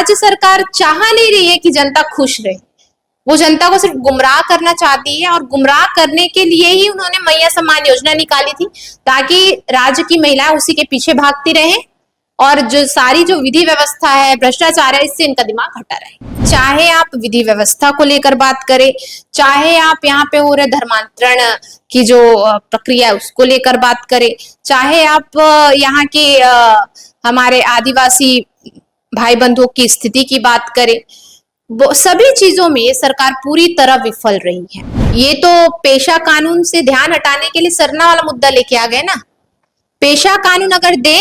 राज्य सरकार चाह नहीं रही है कि जनता खुश रहे। वो जनता को सिर्फ गुमराह करना चाहती है, और गुमराह करने के लिए ही उन्होंने मैया सम्मान योजना निकाली थी, ताकि राज्य की महिलाएं उसी के पीछे भागती रहें, और जो सारी जो विधि व्यवस्था है, भ्रष्टाचार है, इससे इनका दिमाग हटा रहे। चाहे आप विधि व्यवस्था को लेकर बात करें, चाहे आप यहाँ पे हो रहे धर्मांतरण की जो प्रक्रिया है उसको लेकर बात करें, चाहे आप यहाँ के हमारे आदिवासी भाई बंधुओं की स्थिति की बात करें, सभी चीजों में सरकार पूरी तरह विफल रही है। ये तो पेशा कानून से ध्यान हटाने के लिए सरना वाला मुद्दा लेके आ गए ना। पेशा कानून अगर दे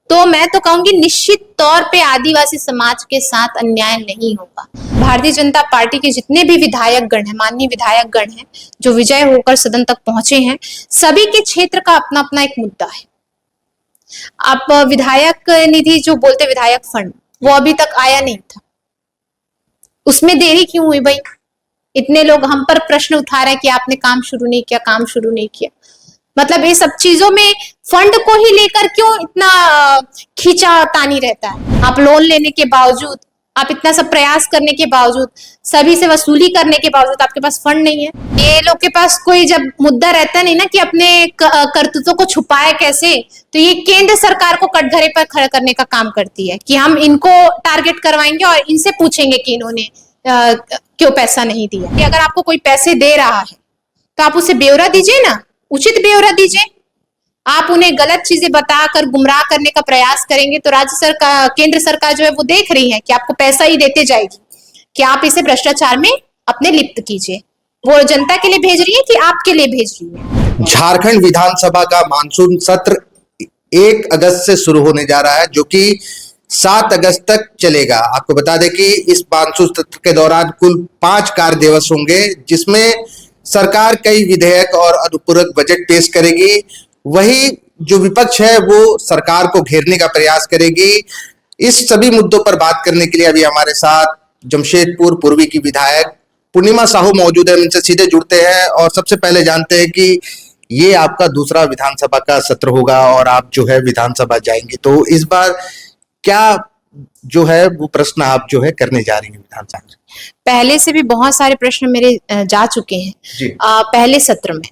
तो मैं तो कहूंगी निश्चित तौर पे आदिवासी समाज के साथ अन्याय नहीं होगा। भारतीय जनता पार्टी के जितने भी विधायक गण हैं, माननीय विधायक गण हैं, जो विजय होकर सदन तक पहुंचे हैं, सभी के क्षेत्र का अपना अपना एक मुद्दा है। आप विधायक निधि जो बोलते विधायक फंड, वो अभी तक आया नहीं था, उसमें देरी क्यों हुई भाई? इतने लोग हम पर प्रश्न उठा रहे हैं कि आपने काम शुरू नहीं किया, काम शुरू नहीं किया। मतलब ये सब चीजों में फंड को ही लेकर क्यों इतना खींचातानी रहता है? आप लोन लेने के बावजूद, आप इतना सब प्रयास करने के बावजूद, सभी से वसूली करने के बावजूद आपके पास फंड नहीं है। ये लोग के पास कोई जब मुद्दा रहता नहीं ना कि अपने करतूतों को छुपाए कैसे, तो ये केंद्र सरकार को कटघरे पर खड़ा करने का काम करती है कि हम इनको टारगेट करवाएंगे और इनसे पूछेंगे कि इन्होंने क्यों पैसा नहीं दिया। कि अगर आपको कोई पैसे दे रहा है तो आप उसे ब्यौरा दीजिए ना, उचित ब्यौरा दीजिए। आप उन्हें गलत चीजें बताकर गुमराह करने का प्रयास करेंगे तो राज्य सरकार, केंद्र सरकार जो है वो देख रही है कि आपको पैसा ही देते जाएगी कि आप इसे भ्रष्टाचार में अपने लिप्त कीजिए। वो जनता के लिए भेज रही है कि आपके लिए भेज रही है। झारखंड विधानसभा का मानसून सत्र 1 अगस्त से शुरू होने जा रहा है, जो कि 7 अगस्त तक चलेगा। आपको बता दें कि इस मानसून सत्र के दौरान कुल 5 कार्य दिवस होंगे, जिसमें सरकार कई विधेयक और अनुपूरक बजट पेश करेगी। वही जो विपक्ष है वो सरकार को घेरने का प्रयास करेगी। इस सभी मुद्दों पर बात करने के लिए अभी हमारे साथ जमशेदपुर पूर्वी की विधायक पूर्णिमा साहू मौजूद है। इनसे सीधे जुड़ते हैं और सबसे पहले जानते हैं कि ये आपका दूसरा विधानसभा का सत्र होगा और आप जो है विधानसभा जाएंगे, तो इस बार क्या जो है वो प्रश्न आप जो है करने जा रही हैं विधानसभा में? पहले से भी बहुत सारे प्रश्न मेरे जा चुके हैं पहले सत्र में,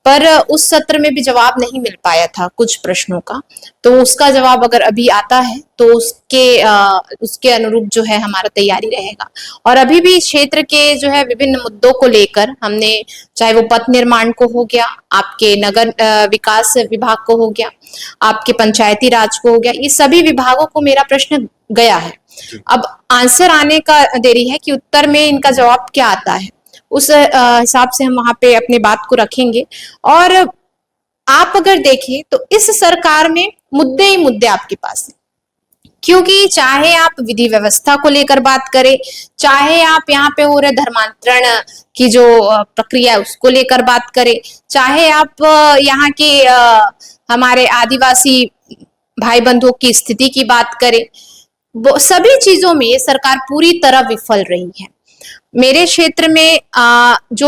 पर उस सत्र में भी जवाब नहीं मिल पाया था कुछ प्रश्नों का। तो उसका जवाब अगर अभी आता है तो उसके अनुरूप जो है हमारा तैयारी रहेगा। और अभी भी क्षेत्र के जो है विभिन्न मुद्दों को लेकर हमने, चाहे वो पथ निर्माण को हो गया, आपके नगर विकास विभाग को हो गया, आपके पंचायती राज को हो गया, ये सभी विभागों को मेरा प्रश्न गया है। अब आंसर आने का देरी है कि उत्तर में इनका जवाब क्या आता है, उस हिसाब से हम वहां पे अपने बात को रखेंगे। और आप अगर देखें तो इस सरकार में मुद्दे ही मुद्दे आपके पास हैं, क्योंकि चाहे आप विधि व्यवस्था को लेकर बात करें, चाहे आप यहाँ पे हो रहे धर्मांतरण की जो प्रक्रिया है उसको लेकर बात करें, चाहे आप यहाँ के हमारे आदिवासी भाई बंधुओं की स्थिति की बात करें, सभी चीजों में सरकार पूरी तरह विफल रही है। मेरे क्षेत्र में जो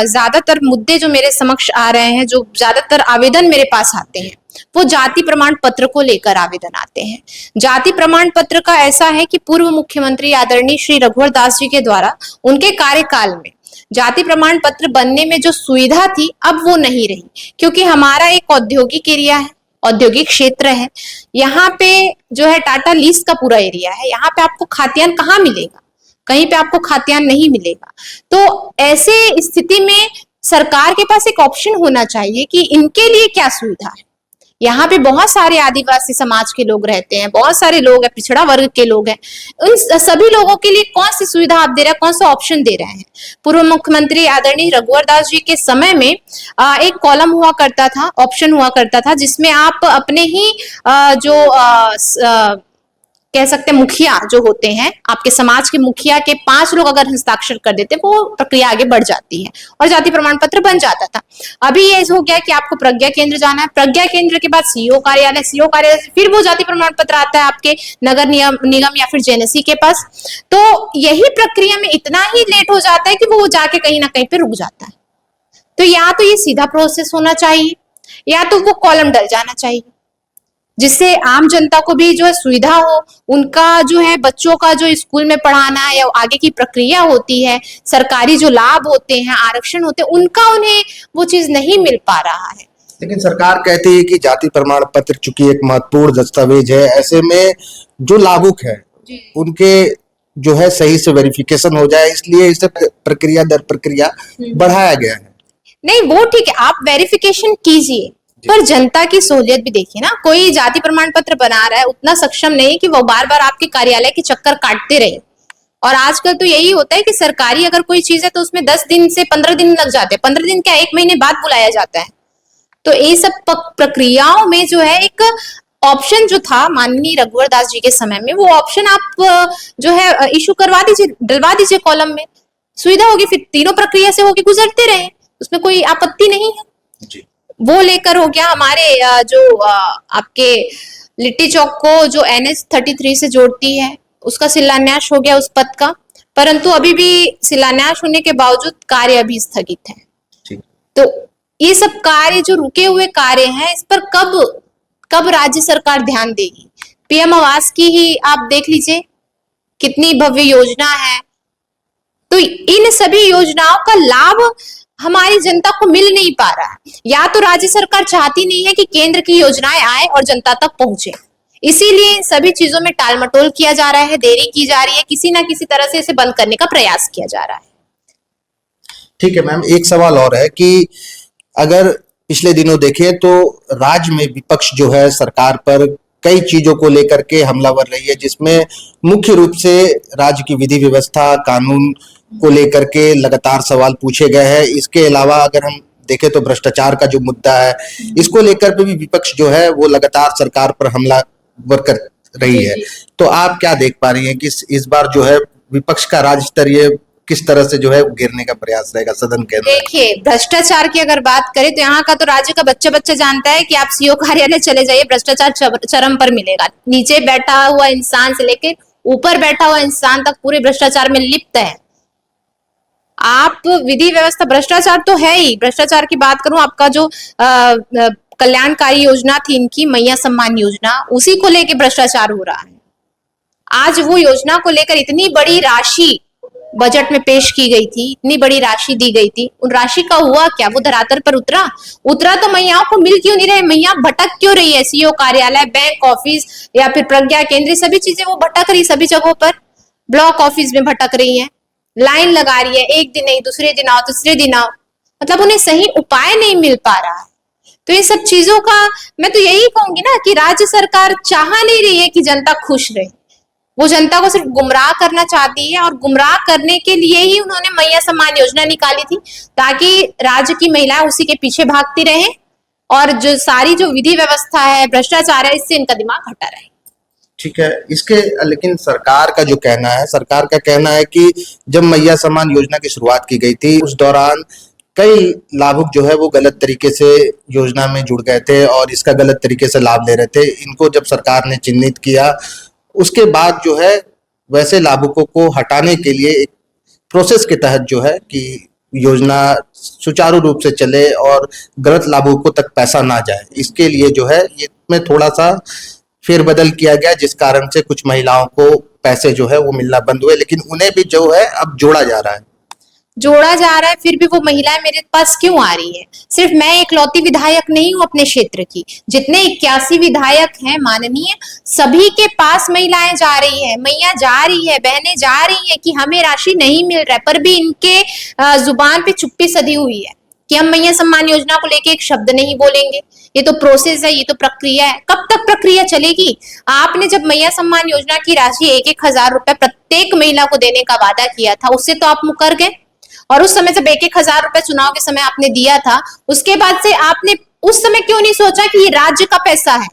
ज्यादातर मुद्दे जो मेरे समक्ष आ रहे हैं, जो ज्यादातर आवेदन मेरे पास आते हैं, वो जाति प्रमाण पत्र को लेकर आवेदन आते हैं। जाति प्रमाण पत्र का ऐसा है कि पूर्व मुख्यमंत्री आदरणीय श्री रघुवर दास जी के द्वारा उनके कार्यकाल में जाति प्रमाण पत्र बनने में जो सुविधा थी, अब वो नहीं रही, क्योंकि हमारा एक औद्योगिक एरिया है, औद्योगिक क्षेत्र है। यहाँ पे जो है टाटा लीज का पूरा एरिया है, यहाँ पे आपको खाद्यान्न कहाँ मिलेगा? कहीं पे आपको खाद्यान्न नहीं मिलेगा। तो ऐसे स्थिति में सरकार के पास एक ऑप्शन होना चाहिए कि इनके लिए क्या सुविधा है। यहाँ पे बहुत सारे आदिवासी समाज के लोग रहते हैं, बहुत सारे लोग हैं, पिछड़ा वर्ग के लोग हैं, उन सभी लोगों के लिए कौन सी सुविधा आप दे रहे हैं, कौन सा ऑप्शन दे रहे हैं? पूर्व मुख्यमंत्री आदरणीय रघुवर दास जी के समय में एक कॉलम हुआ करता था, ऑप्शन हुआ करता था, जिसमें आप अपने ही जो कह सकते हैं मुखिया जो होते हैं, आपके समाज के मुखिया के 5 लोग अगर हस्ताक्षर कर देते, वो प्रक्रिया आगे बढ़ जाती है और जाति प्रमाण पत्र बन जाता था। अभी ये हो गया कि आपको प्रज्ञा केंद्र जाना है, प्रज्ञा केंद्र के बाद सीओ कार्यालय, सीओ कार्यालय से फिर वो जाति प्रमाण पत्र आता है आपके नगर निगम या फिर जेएनएससी के पास। तो यही प्रक्रिया में इतना ही लेट हो जाता है कि वो जाके कहीं ना कहीं पे रुक जाता है। तो या तो ये सीधा प्रोसेस होना चाहिए, या तो वो कॉलम डल जाना चाहिए। जिससे आम जनता को भी जो है सुविधा हो, उनका जो है बच्चों का जो स्कूल में पढ़ाना या आगे की प्रक्रिया होती है, सरकारी जो लाभ होते हैं, आरक्षण होते हैं, उनका उन्हें वो चीज नहीं मिल पा रहा है। लेकिन सरकार कहती है कि जाति प्रमाण पत्र चूंकि एक महत्वपूर्ण दस्तावेज है, ऐसे में जो लाभुक है उनके जो है सही से वेरिफिकेशन हो जाए, इसलिए इसे प्रक्रिया दर प्रक्रिया बढ़ाया गया है। नहीं, वो ठीक है, आप वेरिफिकेशन कीजिए, पर जनता की सहूलियत भी देखिए ना। कोई जाति प्रमाण पत्र बना रहा है, उतना सक्षम नहीं है कि वो बार बार आपके कार्यालय के चक्कर काटते रहे। और आजकल तो यही होता है कि सरकारी अगर कोई चीज है तो उसमें 10 दिन से 15 दिन लग जाते हैं, 15 दिन क्या 1 महीने बाद बुलाया जाता है। तो ये सब प्रक्रियाओं में जो है एक ऑप्शन जो था माननीय रघुवर दास जी के समय में, वो ऑप्शन आप जो है इशू करवा दीजिए, डलवा दीजिए कॉलम में, सुविधा होगी, फिर तीनों प्रक्रिया से होके गुजरते रहे, उसमें कोई आपत्ति नहीं है जी। वो लेकर हो गया हमारे जो आपके लिट्टी चौक को जो NH 33 से जोड़ती है, उसका शिलान्यास हो गया उस पथ का, परंतु अभी भी शिलान्यास होने के बावजूद कार्य अभी स्थगित है। तो ये सब कार्य जो रुके हुए कार्य हैं, इस पर कब राज्य सरकार ध्यान देगी? PM आवास की ही आप देख लीजिए, कितनी भव्य योजना है, तो इन सभी योजनाओं का लाभ हमारी जनता को मिल नहीं पा रहा है। या तो राज्य सरकार चाहती नहीं है कि केंद्र की योजनाएं आए और जनता तक पहुंचे, इसीलिए सभी चीजों में टालमटोल किया जा रहा है, देरी की जा रही है, किसी ना किसी तरह से इसे बंद करने का प्रयास किया जा रहा है। ठीक है मैम, एक सवाल और है कि अगर पिछले दिनों देखें तो राज्य में विपक्ष जो है सरकार पर कई चीजों को लेकर के हमलावर रही है, जिसमें मुख्य रूप से राज्य की विधि व्यवस्था, कानून को लेकर के लगातार सवाल पूछे गए हैं। इसके अलावा अगर हम देखें तो भ्रष्टाचार का जो मुद्दा है, इसको लेकर के भी विपक्ष जो है वो लगातार सरकार पर हमलावर कर रही है। तो आप क्या देख पा रही हैं कि इस बार जो है विपक्ष का राज्य स्तरीय किस तरह से जो है गिरने का प्रयास रहेगा सदन के अंदर? देखिए, भ्रष्टाचार की अगर बात करें तो यहाँ का तो राज्य का बच्चा बच्चा जानता है कि आप CO कार्यालय चले जाइए, भ्रष्टाचार चरम पर मिलेगा। नीचे बैठा हुआ इंसान से लेकर ऊपर बैठा हुआ इंसान तक पूरे भ्रष्टाचार में लिप्त है। आप विधि व्यवस्था, भ्रष्टाचार तो है ही। भ्रष्टाचार की बात करूं, आपका जो कल्याणकारी योजना थी इनकी, मैया सम्मान योजना, उसी को लेकर भ्रष्टाचार हो रहा है। आज वो योजना को लेकर इतनी बड़ी राशि बजट में पेश की गई थी, इतनी बड़ी राशि दी गई थी, उन राशि का हुआ क्या? वो धरातल पर उतरा तो मैयाओं को मिल क्यों नहीं रहे? मैया भटक क्यों रही है? CO कार्यालय, बैंक ऑफिस या फिर प्रज्ञा केंद्र, सभी चीजें वो भटक रही, सभी जगहों पर ब्लॉक ऑफिस में भटक रही है, लाइन लगा रही है, एक दिन नहीं दूसरे दिन आओ, तीसरे दिन आओ, मतलब उन्हें सही उपाय नहीं मिल पा रहा है। तो ये सब चीजों का मैं तो यही कहूंगी ना कि राज्य सरकार चाह नहीं रही है कि जनता खुश रहे, वो जनता को सिर्फ गुमराह करना चाहती है। और गुमराह करने के लिए ही उन्होंने मैया सम्मान योजना निकाली थी, ताकि राज्य की महिलाएं उसी के पीछे भागती रहें और जो सारी जो विधि व्यवस्था है, भ्रष्टाचार है, इससे इनका दिमाग हटा रहे। ठीक है, इसके लेकिन सरकार का जो कहना है, सरकार का कहना है कि जब मैया सम्मान योजना की शुरुआत की गई थी उस दौरान कई लाभुक जो है वो गलत तरीके से योजना में जुड़ गए थे और इसका गलत तरीके से लाभ ले रहे थे। इनको जब सरकार ने चिन्हित किया, उसके बाद जो है वैसे लाभुकों को हटाने के लिए एक प्रोसेस के तहत जो है कि योजना सुचारू रूप से चले और गलत लाभुकों तक पैसा ना जाए, इसके लिए जो है ये में थोड़ा सा फेरबदल किया गया, जिस कारण से कुछ महिलाओं को पैसे जो है वो मिलना बंद हुए, लेकिन उन्हें भी जो है अब जोड़ा जा रहा है। फिर भी वो महिलाएं मेरे पास क्यों आ रही है? सिर्फ मैं इकलौती विधायक नहीं हूं अपने क्षेत्र की, जितने 81 विधायक हैं माननीय, सभी के पास महिलाएं जा रही है, मैया जा रही है, बहनें जा रही है कि हमें राशि नहीं मिल रहा है, पर भी इनके जुबान पे चुप्पी सधी हुई है कि हम मैया सम्मान योजना को लेके एक शब्द नहीं बोलेंगे। ये तो प्रोसेस है, ये तो प्रक्रिया है। कब तक प्रक्रिया चलेगी? आपने जब मैया सम्मान योजना की राशि 1-1 हजार रुपए प्रत्येक महिला को देने का वादा किया था, उससे तो आप मुकर गए। और उस समय जब 1-1 हजार रुपए चुनाव के समय आपने दिया था, उसके बाद से आपने उस समय क्यों नहीं सोचा कि ये राज्य का पैसा है,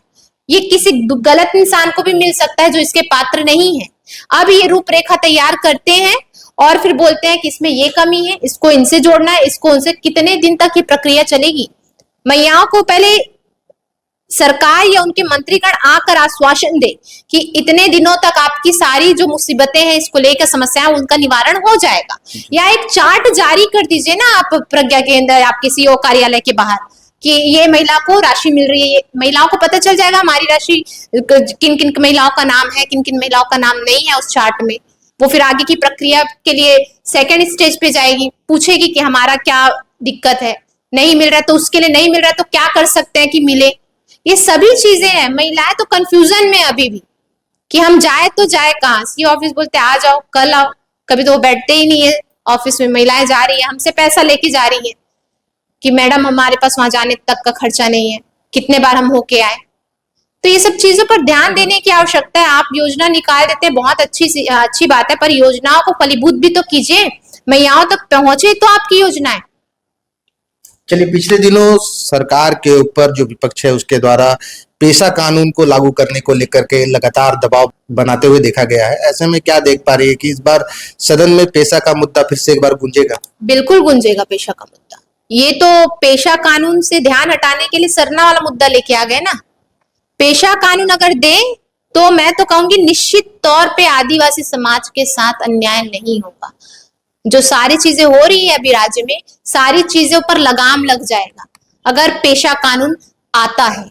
ये किसी गलत इंसान को भी मिल सकता है जो इसके पात्र नहीं है। अब ये रूपरेखा तैयार करते हैं और फिर बोलते हैं कि इसमें ये कमी है, इसको इनसे जोड़ना है, इसको उनसे। कितने दिन तक ये प्रक्रिया चलेगी? मैयाओं को पहले सरकार या उनके मंत्रीगण आकर आश्वासन दे कि इतने दिनों तक आपकी सारी जो मुसीबतें हैं, इसको लेकर समस्याएं, उनका निवारण हो जाएगा। या एक चार्ट जारी कर दीजिए ना आप प्रज्ञा केंद्र, आपके CO कार्यालय के बाहर, कि ये महिला को राशि मिल रही है, ये महिलाओं को पता चल जाएगा हमारी राशि किन किन महिलाओं का नाम है, किन किन महिलाओं का नाम नहीं है उस चार्ट में। वो फिर आगे की प्रक्रिया के लिए सेकंड स्टेज पे जाएगी, पूछेगी कि हमारा क्या दिक्कत है, नहीं मिल रहा है तो उसके लिए नहीं मिल रहा है तो क्या कर सकते हैं कि मिले। ये सभी चीजें हैं। महिलाएं तो कंफ्यूजन में अभी भी कि हम जाए तो जाए कहाँ। सी ऑफिस बोलते आ जाओ, कल आओ, कभी तो वो बैठते ही नहीं है ऑफिस में। महिलाएं जा रही है, हमसे पैसा लेके जा रही है कि मैडम हमारे पास वहां जाने तक का खर्चा नहीं है, कितने बार हम होके आए। तो ये सब चीजों पर ध्यान देने की आवश्यकता है। आप योजना निकाल देते हैं, बहुत अच्छी बात है, पर योजनाओं को फलीभूत भी तो कीजिए, महिलाओं तक पहुंचे तो आपकी योजनाएं। चलिए, पिछले दिनों सरकार के ऊपर जो विपक्ष है उसके द्वारा पेशा कानून को लागू करने को लेकर के लगातार दबाव बनाते हुए देखा गया है। ऐसे में क्या देख पा रही है कि इस बार सदन में पेशा का मुद्दा फिर से एक बार गूंजेगा? बिल्कुल गूंजेगा पेशा का मुद्दा। ये तो पेशा कानून से ध्यान हटाने के लिए सरना वाला मुद्दा लेके आ गए ना। पेशा कानून अगर दे तो मैं तो कहूंगी निश्चित तौर पे आदिवासी समाज के साथ अन्याय नहीं होगा। जो सारी चीजें हो रही है अभी राज्य में, सारी चीजों पर लगाम लग जाएगा अगर पेशा कानून आता है,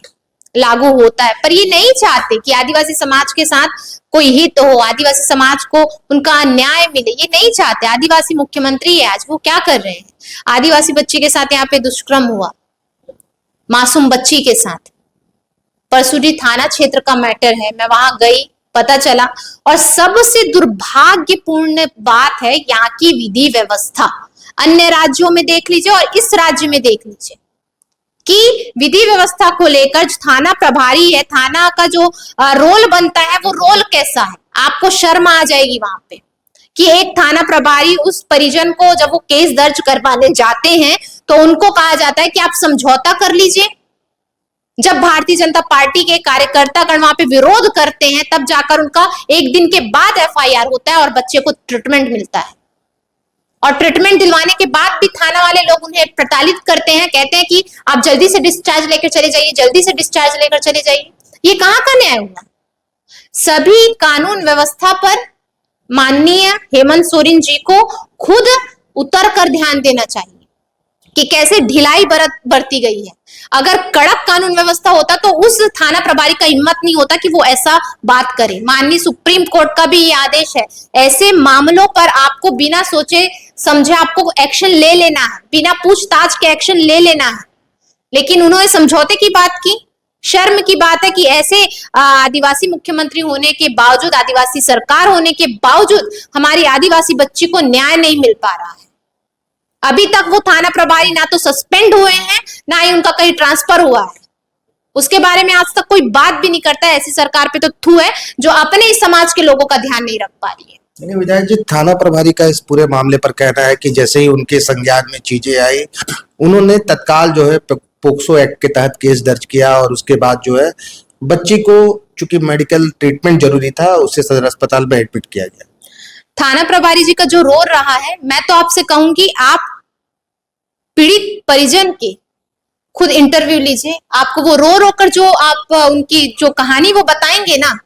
लागू होता है। पर ये नहीं चाहते कि आदिवासी समाज के साथ कोई हित हो, आदिवासी समाज को उनका न्याय मिले, ये नहीं चाहते। आदिवासी मुख्यमंत्री है आज, वो क्या कर रहे हैं? आदिवासी बच्ची के साथ यहाँ पे दुष्कर्म हुआ, मासूम बच्ची के साथ। परसुडी थाना क्षेत्र का मैटर है, मैं वहां गई, पता चला। और सबसे दुर्भाग्यपूर्ण बात है यहाँ की विधि व्यवस्था। अन्य राज्यों में देख लीजिए और इस राज्य में देख लीजिए कि विधि व्यवस्था को लेकर जो थाना प्रभारी है, थाना का जो रोल बनता है, वो रोल कैसा है? आपको शर्म आ जाएगी वहां पे कि एक थाना प्रभारी उस परिजन को जब वो केस दर्ज करवाने जाते हैं तो उनको कहा जाता है कि आप समझौता कर लीजिए। जब भारतीय जनता पार्टी के कार्यकर्तागण वहां पे विरोध करते हैं तब जाकर उनका एक दिन के बाद एफआईआर होता है और बच्चे को ट्रीटमेंट मिलता है। और ट्रीटमेंट दिलवाने के बाद भी थाना वाले लोग उन्हें प्रताड़ित करते हैं, कहते हैं कि आप जल्दी से डिस्चार्ज लेकर चले जाइए, जल्दी से डिस्चार्ज लेकर चले जाइए। ये कहाँ का न्याय हुआ? सभी कानून व्यवस्था पर माननीय हेमंत सोरेन जी को खुद उतर कर ध्यान देना चाहिए कि कैसे ढिलाई बरती गई है। अगर कड़क कानून व्यवस्था होता तो उस थाना प्रभारी का हिम्मत नहीं होता कि वो ऐसा बात करे। माननीय सुप्रीम कोर्ट का भी ये आदेश है, ऐसे मामलों पर आपको बिना सोचे समझे आपको एक्शन ले लेना है, बिना पूछताछ के एक्शन ले लेना है। लेकिन उन्होंने समझौते की बात की। शर्म की बात है कि ऐसे आदिवासी मुख्यमंत्री होने के बावजूद, आदिवासी सरकार होने के बावजूद हमारी आदिवासी बच्ची को न्याय नहीं मिल पा रहा है। अभी तक वो थाना प्रभारी ना तो सस्पेंड हुए हैं, ना ही उनका कहीं ट्रांसफर हुआ है। उसके बारे में आज तक कोई बात भी नहीं करता है। ऐसी सरकार पे तो थू है जो अपने इस समाज के लोगों का ध्यान नहीं रख पा रही है। नहीं विधायक जी, थाना प्रभारी का इस पूरे मामले पर कहना है कि जैसे ही उनके संज्ञान में चीजें आई, उन्होंने तत्काल जो है पोक्सो एक्ट के तहत केस दर्ज किया और उसके बाद जो है बच्ची को चूंकि मेडिकल ट्रीटमेंट जरूरी था, उसे सदर अस्पताल में एडमिट किया गया। थाना प्रभारी जी का जो रोल रहा है, मैं तो आपसे कहूंगी आप पीड़ित परिजन के खुद इंटरव्यू लीजिए। आपको वो रो रो कर जो आप उनकी जो कहानी वो बताएंगे ना,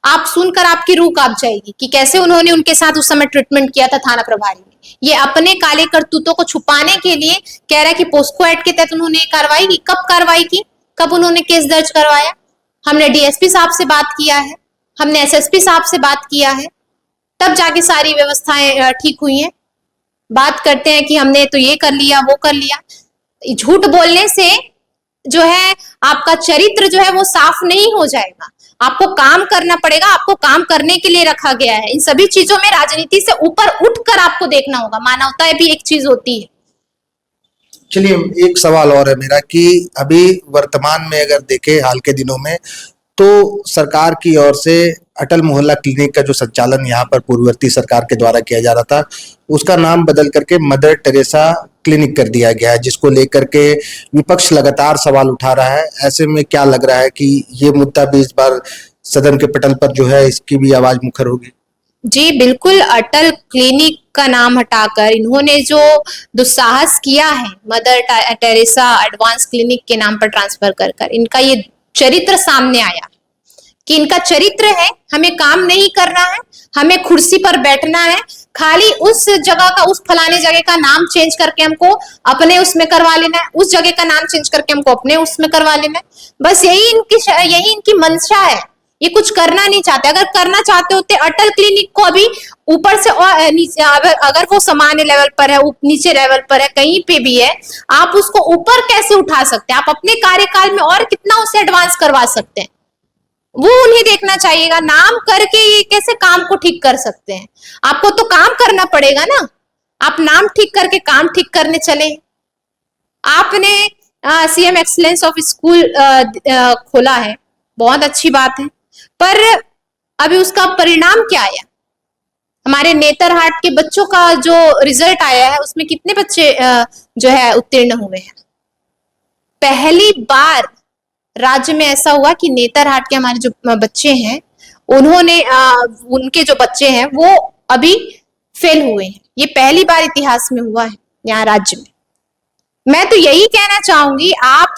आप सुनकर आपकी रूह कांप जाएगी कि कैसे उन्होंने उनके साथ उस समय ट्रीटमेंट किया था थाना प्रभारी ने। ये अपने काले करतूतों को छुपाने के लिए कह रहा है कि पोस्को एक्ट के तहत उन्होंने कार्रवाई की। कब कार्रवाई की? कब उन्होंने केस दर्ज करवाया? हमने डीएसपी साहब से बात किया है, हमने एसएसपी साहब से बात किया है, तब जाके सारी व्यवस्थाएं ठीक हुई हैं। बात करते हैं कि हमने तो ये कर लिया, वो कर लिया। झूठ बोलने से जो है आपका चरित्र जो है वो साफ नहीं हो जाएगा। आपको काम करना पड़ेगा, आपको काम करने के लिए रखा गया है। इन सभी चीजों में राजनीति से ऊपर उठकर आपको देखना होगा। मानवता भी एक चीज होती है। चलिए, एक सवाल और है मेरा कि अभी वर्तमान में अगर देखें हाल के दिनों में, तो सरकार की ओर से अटल मोहल्ला क्लिनिक का जो संचालन यहाँ पर पूर्ववर्ती सरकार के द्वारा किया जा रहा था, उसका नाम बदल करके मदर टेरेसा क्लिनिक कर दिया गया है, जिसको लेकर के विपक्ष लगातार सवाल उठा रहा है। ऐसे में क्या लग रहा है कि ये मुद्दा भी इस बार सदन के पटल पर जो है इसकी भी आवाज मुखर होगी? जी बिल्कुल, अटल क्लिनिक का नाम हटाकर इन्होंने जो दुस्साहस किया है मदर टेरेसा एडवांस क्लिनिक के नाम पर ट्रांसफर कर इनका ये चरित्र सामने आया कि इनका चरित्र है हमें काम नहीं करना है, हमें कुर्सी पर बैठना है, खाली उस जगह का, उस फलाने जगह का नाम चेंज करके हमको अपने उसमें करवा लेना है, उस जगह का नाम चेंज करके हमको अपने उसमें करवा लेना है। बस यही इनकी मंशा है। ये कुछ करना नहीं चाहते। अगर करना चाहते होते अटल क्लिनिक को अभी ऊपर से और नीचे, अगर वो सामान्य लेवल पर है, नीचे लेवल पर है, कहीं पे भी है, आप उसको ऊपर कैसे उठा सकते हैं? आप अपने कार्यकाल में और कितना उसे एडवांस करवा सकते हैं, वो उन्हें देखना चाहिएगा। नाम करके ये कैसे काम को ठीक कर सकते हैं? आपको तो काम करना पड़ेगा ना। आप नाम ठीक करके काम ठीक करने चले। आपने सीएम एक्सीलेंस ऑफ स्कूल खोला है, बहुत अच्छी बात है, पर अभी उसका परिणाम क्या आया? हमारे नेतरहाट के बच्चों का जो रिजल्ट आया है उसमें कितने बच्चे जो है उत्तीर्ण हुए हैं? पहली बार राज्य में ऐसा हुआ कि नेतरहाट के हमारे जो बच्चे हैं, उन्होंने उनके जो बच्चे हैं वो अभी फेल हुए हैं। ये पहली बार इतिहास में हुआ है यहाँ राज्य में। मैं तो यही कहना चाहूंगी, आप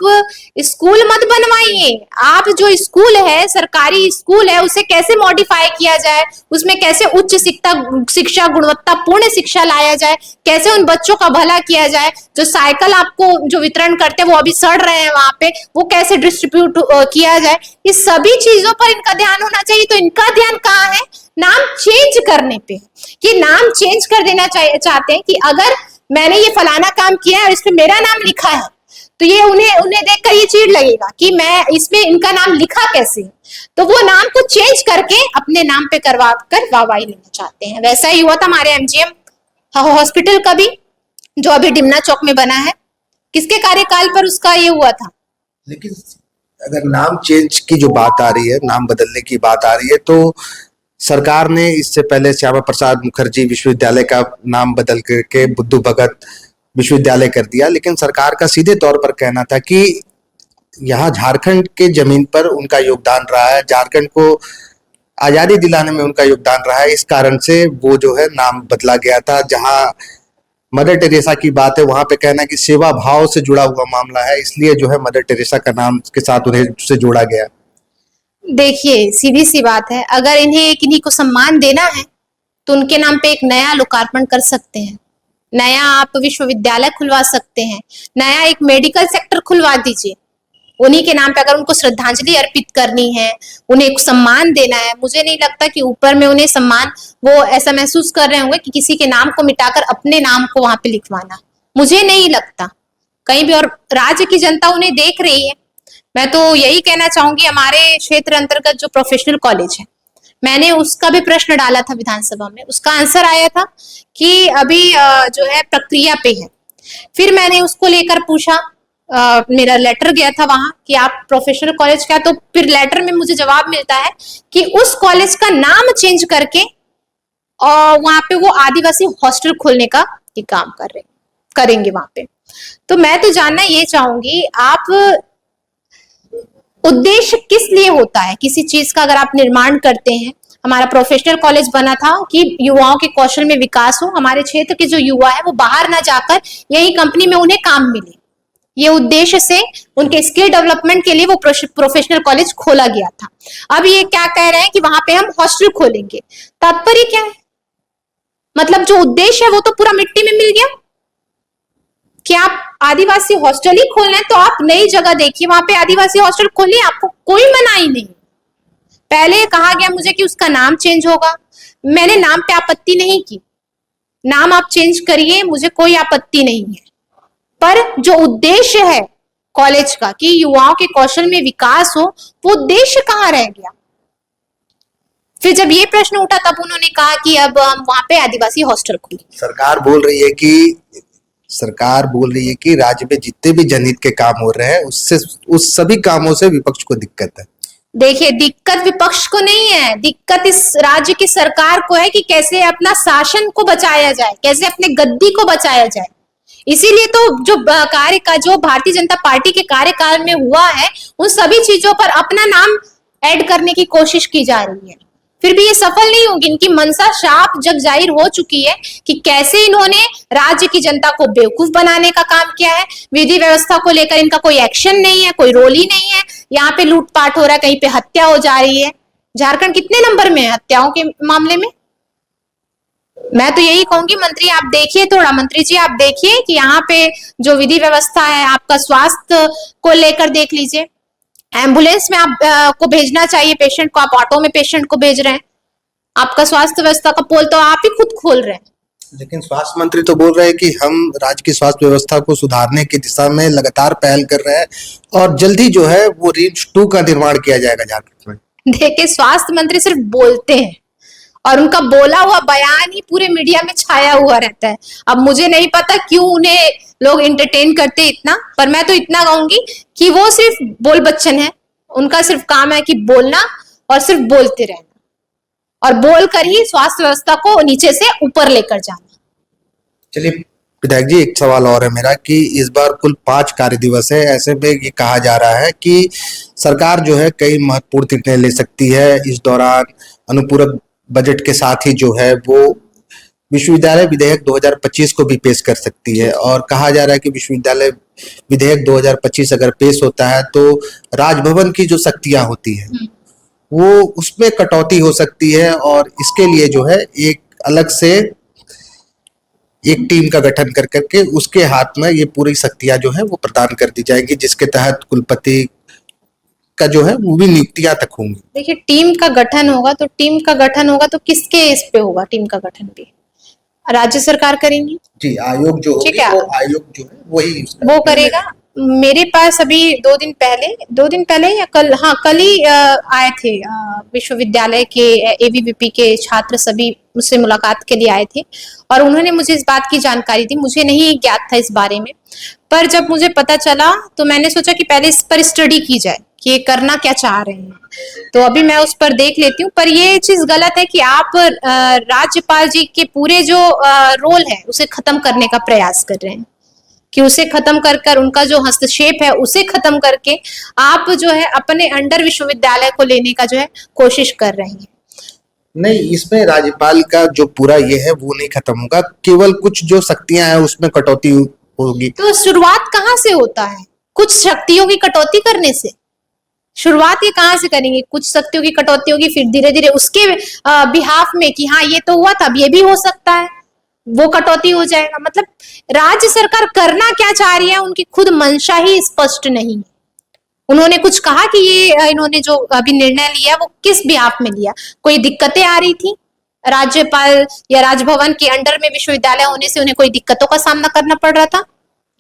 स्कूल मत बनवाइए। आप जो स्कूल है, सरकारी स्कूल है, उसे कैसे मॉडिफाई किया जाए, उसमें कैसे उच्च शिक्षा गुणवत्तापूर्ण शिक्षा लाया जाए, कैसे उन बच्चों का भला किया जाए। जो साइकिल आपको जो वितरण करते हैं वो अभी सड़ रहे हैं वहां पे, वो कैसे डिस्ट्रीब्यूट किया जाए, इस सभी चीजों पर इनका ध्यान होना चाहिए। तो इनका ध्यान कहाँ है? नाम चेंज करने पे। कि नाम चेंज कर देना चाहते हैं कि अगर मैंने ये फलाना काम किया है और इसमें मेरा नाम लिखा है, तो ये उन्हें देखकर ये चिढ़ लगेगा कि मैं इसमें इनका नाम लिखा कैसे, तो वो नाम को चेंज करके अपने नाम पे करवा कर वाहवाही लेना चाहते हैं। वैसा ही हुआ था हमारे एमजीएम हॉस्पिटल का भी, जो अभी डिमना चौक में बना है। किसके कार्यकाल पर उसका ये हुआ था? लेकिन अगर नाम चेंज की जो बात आ रही है, नाम बदलने की बात आ रही है, तो सरकार ने इससे पहले श्यामा प्रसाद मुखर्जी विश्वविद्यालय का नाम बदल करके बुद्धू भगत विश्वविद्यालय कर दिया। लेकिन सरकार का सीधे तौर पर कहना था कि यहाँ झारखंड के जमीन पर उनका योगदान रहा है, झारखंड को आजादी दिलाने में उनका योगदान रहा है, इस कारण से वो जो है नाम बदला गया था। जहाँ मदर टेरेसा की बात है, वहां पे कहना कि सेवा भाव से जुड़ा हुआ मामला है, इसलिए जो है मदर टेरेसा का नाम के साथ उन्हें से जोड़ा गया। देखिए, सीधी सी बात है, अगर इन्हीं को सम्मान देना है तो उनके नाम पे एक नया लोकार्पण कर सकते हैं, नया आप विश्वविद्यालय खुलवा सकते हैं, नया एक मेडिकल सेक्टर खुलवा दीजिए। उन्हीं के नाम पे अगर उनको श्रद्धांजलि अर्पित करनी है, उन्हें एक सम्मान देना है, मुझे नहीं लगता कि ऊपर में उन्हें सम्मान, वो ऐसा महसूस कर रहे होंगे कि किसी के नाम को मिटाकर अपने नाम को वहां पे लिखवाना, मुझे नहीं लगता कहीं भी। और राज्य की जनता उन्हें देख रही है। मैं तो यही कहना चाहूंगी, हमारे क्षेत्र अंतर्गत जो प्रोफेशनल कॉलेज है, मैंने उसका भी प्रश्न डाला था विधानसभा में, उसका आंसर आया था कि अभी जो है प्रक्रिया पे है। फिर मैंने उसको लेकर पूछा, मेरा लेटर गया था वहां कि आप प्रोफेशनल कॉलेज क्या, तो फिर लेटर में मुझे जवाब मिलता है कि उस कॉलेज का नाम चेंज करके और वहां पे वो आदिवासी हॉस्टल खोलने का ये काम करेंगे वहां पे। तो मैं तो जानना ये चाहूंगी, आप उद्देश्य किस लिए होता है किसी चीज का? अगर आप निर्माण करते हैं, हमारा प्रोफेशनल कॉलेज बना था कि युवाओं के कौशल में विकास हो, हमारे क्षेत्र के जो युवा है वो बाहर ना जाकर यही कंपनी में उन्हें काम मिले, ये उद्देश्य से उनके स्किल डेवलपमेंट के लिए वो प्रोफेशनल कॉलेज खोला गया था। अब ये क्या कह रहे हैं कि वहां पे हम हॉस्टल खोलेंगे, तात्पर्य क्या है? मतलब जो उद्देश्य है वो तो पूरा मिट्टी में मिल गया। कि आप आदिवासी हॉस्टल ही खोलना है तो आप नई जगह देखिए, वहां पे आदिवासी हॉस्टल खोलिए, आपको कोई मनाही नहीं। पहले कहा गया मुझे कि उसका नाम चेंज होगा, मैंने नाम पे आपत्ति नहीं की, नाम आप चेंज करिए, मुझे कोई आपत्ति नहीं है, पर जो उद्देश्य है कॉलेज का कि युवाओं के कौशल में विकास हो, वो उद्देश्य कहाँ रह गया? फिर जब ये प्रश्न उठा तब उन्होंने कहा कि अब हम वहां पे आदिवासी हॉस्टल खोलें। सरकार बोल रही है कि राज्य में जितने भी जनहित के काम हो रहे हैं उससे, उस सभी कामों से विपक्ष को दिक्कत है। देखिए, दिक्कत विपक्ष को नहीं है, दिक्कत इस राज्य की सरकार को है कि कैसे अपना शासन को बचाया जाए, कैसे अपने गद्दी को बचाया जाए। इसीलिए तो जो कार्य का जो भारतीय जनता पार्टी के कार्यकाल में हुआ है, उन सभी चीजों पर अपना नाम ऐड करने की कोशिश की जा रही है, फिर भी ये सफल नहीं होगी। इनकी मनसा साफ जग जाहिर हो चुकी है कि कैसे इन्होंने राज्य की जनता को बेवकूफ बनाने का काम किया है। विधि व्यवस्था को लेकर इनका कोई एक्शन नहीं है, कोई रोल ही नहीं है। यहाँ पे लूटपाट हो रहा है, कहीं पे हत्या हो जा रही है। झारखंड कितने नंबर में है हत्याओं के मामले में? मैं तो यही कहूंगी मंत्री आप देखिए, थोड़ा मंत्री जी आप देखिए कि यहाँ पे जो विधि व्यवस्था है, आपका स्वास्थ्य को लेकर देख लीजिए। एम्बुलेंस में आप को भेजना चाहिए पेशेंट को, आप ऑटो में पेशेंट को भेज रहे हैं। आपका स्वास्थ्य व्यवस्था का पोल तो आप ही खुद खोल रहे हैं। लेकिन स्वास्थ्य मंत्री तो बोल रहे हैं कि हम राज्य की स्वास्थ्य व्यवस्था को सुधारने की दिशा में लगातार पहल कर रहे हैं और जल्दी जो है वो रिम्स 2 का निर्माण किया जाएगा झारखंड में। देखिए स्वास्थ्य मंत्री सिर्फ बोलते हैं और उनका बोला हुआ बयान ही पूरे मीडिया में छाया हुआ रहता है। अब मुझे नहीं पता क्यों उन्हें लोग एंटरटेन करते इतना, पर मैं तो इतना कहूंगी कि वो सिर्फ बोल बच्चन है। उनका सिर्फ काम है कि बोलना और सिर्फ बोलते रहना और बोलकर ही स्वास्थ्य व्यवस्था को नीचे से ऊपर लेकर जाना। चलिए विधायक जी, एक सवाल और है मेरा कि इस बार कुल 5 कार्य दिवस है। ऐसे में ये कहा जा रहा है कि सरकार जो है कई महत्वपूर्ण निर्णय ले सकती है इस दौरान। अनुपूरक बजट के साथ ही जो है वो विश्वविद्यालय विधेयक 2025 को भी पेश कर सकती है और कहा जा रहा है कि विश्वविद्यालय विधेयक 2025 अगर पेश होता है तो राजभवन की जो शक्तियां होती है वो उसमें कटौती हो सकती है और इसके लिए जो है एक अलग से एक टीम का गठन कर करके उसके हाथ में ये पूरी शक्तियां जो है वो प्रदान कर दी जाएंगी, जिसके तहत कुलपति का जो है वो भी नियुक्तियां तक होंगी। देखिए टीम का गठन होगा तो किसके इस पे होगा? टीम का गठन भी राज्य सरकार करेंगी जी, आयोग जो होगी वो आयोग जो है वही वो करेगा। मेरे पास अभी 2 दिन पहले या कल ही आए थे विश्वविद्यालय के एबीवीपी के छात्र, सभी मुझसे मुलाकात के लिए आए थे और उन्होंने मुझे इस बात की जानकारी दी। मुझे नहीं ज्ञात था इस बारे में, पर जब मुझे पता चला तो मैंने सोचा कि पहले इस पर स्टडी की जाए कि ये करना क्या चाह रहे हैं। तो अभी मैं उस पर देख लेती हूँ। पर ये चीज गलत है कि आप राज्यपाल जी के पूरे जो रोल है उसे खत्म करने का प्रयास कर रहे हैं, कि उसे खत्म कर उनका जो हस्तक्षेप है उसे खत्म करके आप जो है अपने अंडर विश्वविद्यालय को लेने का जो है कोशिश कर रहे हैं। नहीं, इसमें राज्यपाल का जो पूरा ये है वो नहीं खत्म होगा, केवल कुछ जो शक्तियां हैं उसमें कटौती होगी। तो शुरुआत कहाँ से होता है? कुछ शक्तियों की कटौती करने से शुरुआत ये कहाँ से करेंगे? कुछ शक्तियों की कटौती होगी, फिर धीरे धीरे उसके बिहाफ में कि हाँ ये तो हुआ था, अब ये भी हो सकता है, वो कटौती हो जाएगा। मतलब राज्य सरकार करना क्या चाह रही है उनकी खुद मंशा ही स्पष्ट नहीं है। उन्होंने कुछ कहा कि ये इन्होंने जो अभी निर्णय लिया वो किस बिहाफ में लिया? कोई दिक्कतें आ रही थी राज्यपाल या राजभवन के अंडर में विश्वविद्यालय होने से उन्हें कोई दिक्कतों का सामना करना पड़ रहा था,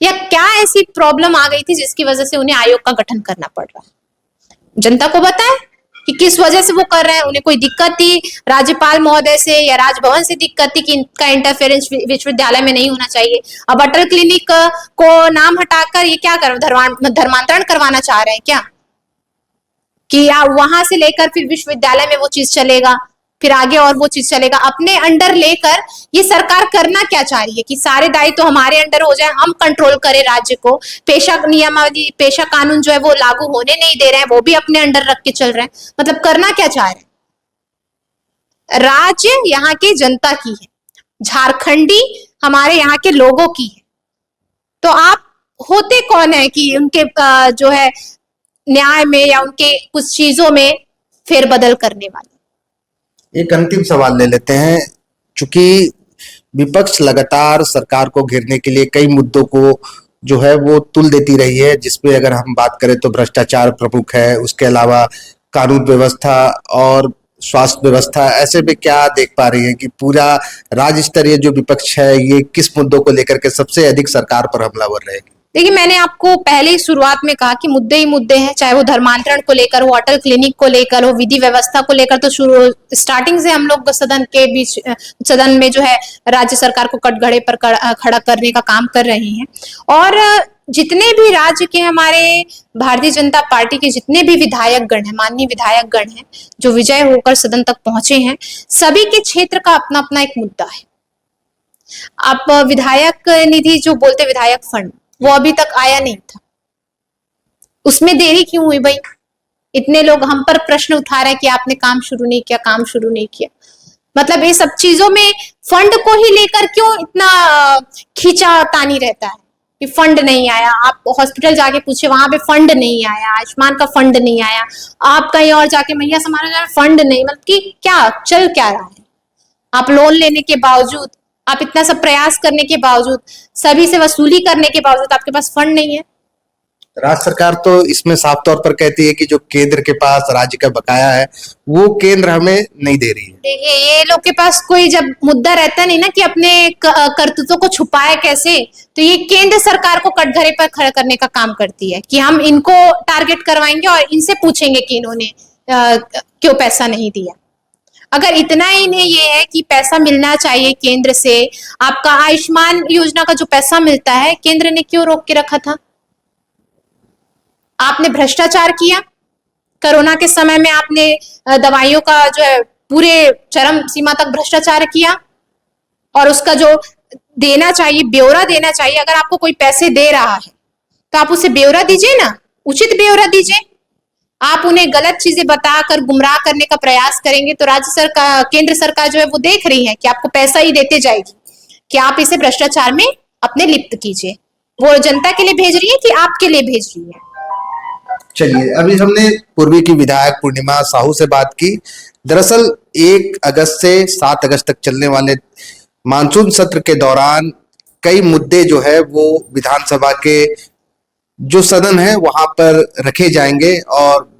या क्या ऐसी प्रॉब्लम आ गई थी जिसकी वजह से उन्हें आयोग का गठन करना पड़ रहा? जनता को बताएं कि किस वजह से वो कर रहे हैं। उन्हें कोई दिक्कत थी राज्यपाल महोदय से या राजभवन से दिक्कत थी कि इनका इंटरफेरेंस विश्वविद्यालय में नहीं होना चाहिए? अब अटल क्लिनिक को नाम हटाकर ये क्या कर धर्मांतरण करवाना चाह रहे हैं क्या? कि वहां से लेकर फिर विश्वविद्यालय में वो चीज चलेगा, फिर आगे और वो चीज चलेगा। अपने अंडर लेकर ये सरकार करना क्या चाह रही है कि सारे दायित्व तो हमारे अंडर हो जाए, हम कंट्रोल करें राज्य को। पेशा नियमावली, पेशा कानून जो है वो लागू होने नहीं दे रहे हैं, वो भी अपने अंडर रख के चल रहे हैं। मतलब करना क्या चाह रहे हैं? राज्य यहाँ के जनता की है, झारखंडी हमारे यहाँ के लोगों की है। तो आप होते कौन है कि उनके जो है न्याय में या उनके कुछ चीजों में फेरबदल करने वाले? एक अंतिम सवाल ले लेते हैं। चूंकि विपक्ष लगातार सरकार को घेरने के लिए कई मुद्दों को जो है वो तुल देती रही है, जिसपे अगर हम बात करें तो भ्रष्टाचार प्रमुख है, उसके अलावा कानून व्यवस्था और स्वास्थ्य व्यवस्था। ऐसे में क्या देख पा रही है कि पूरा राज्य स्तरीय जो विपक्ष है ये किस मुद्दों को लेकर के सबसे अधिक सरकार पर हमलावर रहेगी? देखिए मैंने आपको पहले ही शुरुआत में कहा कि मुद्दे ही मुद्दे हैं, चाहे वो धर्मांतरण को लेकर हो, अटल क्लिनिक को लेकर हो, विधि व्यवस्था को लेकर। तो स्टार्टिंग से हम लोग सदन में जो है राज्य सरकार को कटघरे पर खड़ा करने का काम कर रहे हैं। और जितने भी राज्य के हमारे भारतीय जनता पार्टी के जितने भी विधायक गण हैं, माननीय विधायक गण हैं जो विजय होकर सदन तक पहुंचे हैं, सभी के क्षेत्र का अपना अपना एक मुद्दा है। आप विधायक निधि जो बोलते विधायक फंड, वो अभी तक आया नहीं था, उसमें देरी क्यों हुई भाई? इतने लोग हम पर प्रश्न उठा रहे हैं कि आपने काम शुरू नहीं किया। मतलब ये सब चीजों में फंड को ही लेकर क्यों इतना खींचातानी रहता है कि फंड नहीं आया? आप हॉस्पिटल जाके पूछे, वहां पे फंड नहीं आया, आयुष्मान का फंड नहीं आया। आप कहीं और जाके मैया समारोह फंड नहीं, मतलब कि क्या चल क्या रहा है? आप लोन लेने के बावजूद, आप इतना सब प्रयास करने के बावजूद, सभी से वसूली करने के बावजूद आपके पास फंड नहीं है। राज्य सरकार तो इसमें साफ तौर पर कहती है कि जो केंद्र के पास राज्य का बकाया है वो केंद्र हमें नहीं दे रही है। देखिए, ये लोग के पास कोई जब मुद्दा रहता नहीं ना कि अपने करतूतों को छुपाए कैसे, तो ये केंद्र सरकार को कटघरे पर खड़ा करने का काम करती है कि हम इनको टारगेट करवाएंगे और इनसे पूछेंगे कि इन्होंने क्यों पैसा नहीं दिया। अगर इतना ही इन्हें ये है कि पैसा मिलना चाहिए केंद्र से, आपका आयुष्मान योजना का जो पैसा मिलता है केंद्र ने क्यों रोक के रखा था? आपने भ्रष्टाचार किया, कोरोना के समय में आपने दवाइयों का जो है पूरे चरम सीमा तक भ्रष्टाचार किया, और उसका जो देना चाहिए, ब्यौरा देना चाहिए। अगर आपको कोई पैसे दे रहा है तो आप उसे ब्यौरा दीजिए ना, उचित ब्यौरा दीजिए। आप उन्हें गलत चीजें बताकर गुमराह करने का प्रयास करेंगे तो राज्य सरकार, केंद्र सरकार जो है वो देख रही है कि आपको पैसा ही देते जाएगी कि आप इसे भ्रष्टाचार में अपने लिप्त कीजिए। वो जनता के लिए भेज रही है कि आपके लिए भेज रही है? चलिए, अभी हमने पूर्वी की विधायक पूर्णिमा साहू से बात की। दरअसल 1 अगस्त से 7 अगस्त तक चलने वाले मानसून सत्र के दौरान कई मुद्दे जो है वो विधानसभा के जो सदन है वहां पर रखे जाएंगे, और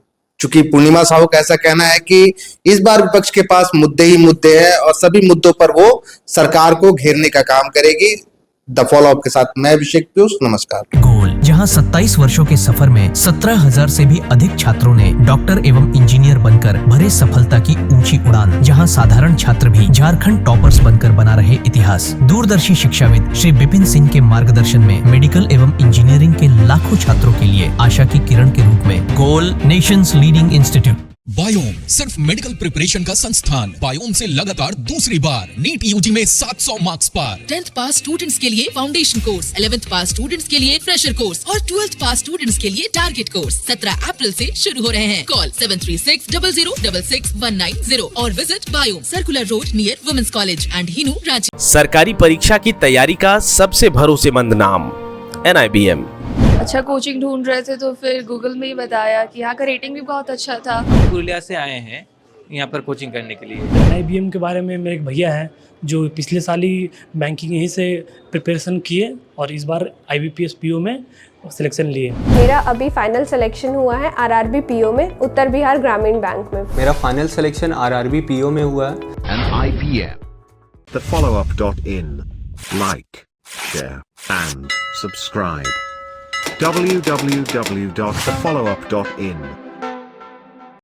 चूंकि पूर्णिमा साहू का ऐसा कहना है कि इस बार विपक्ष के पास मुद्दे ही मुद्दे हैं और सभी मुद्दों पर वो सरकार को घेरने का काम करेगी। द फॉलोअप के साथ मैं अभिषेक पीयूष, नमस्कार। गोल, जहां 27 वर्षों के सफर में 17,000 से भी अधिक छात्रों ने डॉक्टर एवं इंजीनियर बनकर भरे सफलता की ऊंची उड़ान, जहां साधारण छात्र भी झारखंड टॉपर्स बनकर बना रहे इतिहास। दूरदर्शी शिक्षाविद श्री विपिन सिंह के मार्गदर्शन में मेडिकल एवं इंजीनियरिंग के लाखों छात्रों के लिए आशा की किरण के रूप में गोल, नेशंस लीडिंग इंस्टीट्यूट। बायोम सिर्फ मेडिकल प्रिपरेशन का संस्थान। बायोम से लगातार दूसरी बार नीट यूजी में 700 मार्क्स पार। 10th पास स्टूडेंट्स के लिए फाउंडेशन कोर्स, 11th पास स्टूडेंट्स के लिए फ्रेशर कोर्स और 12th पास स्टूडेंट्स के लिए टारगेट कोर्स 17 अप्रैल से शुरू हो रहे हैं। कॉल 7360066190 और visit Biome, circular road near women's college and Hinoo, Ranchi. सरकारी परीक्षा की तैयारी का सबसे भरोसेमंद नाम NIBM। अच्छा कोचिंग ढूंढ रहे थे तो फिर गूगल में ही बताया कि यहाँ का रेटिंग भी बहुत अच्छा था। पुरुलिया से आए हैं यहाँ पर कोचिंग करने के लिए। IBM के बारे में मेरे एक भैया हैं जो पिछले साल ही बैंकिंग यहीं से प्रिपरेशन किए और इस बार IBPS PO में सिलेक्शन लिए। मेरा अभी फाइनल सिलेक्शन हुआ है RRB PO में, उत्तर बिहार ग्रामीण बैंक में। मेरा फाइनल सिलेक्शन RRB PO में हुआ है। IBM, thefollowup.in. Like, share and subscribe. www.thefollowup.in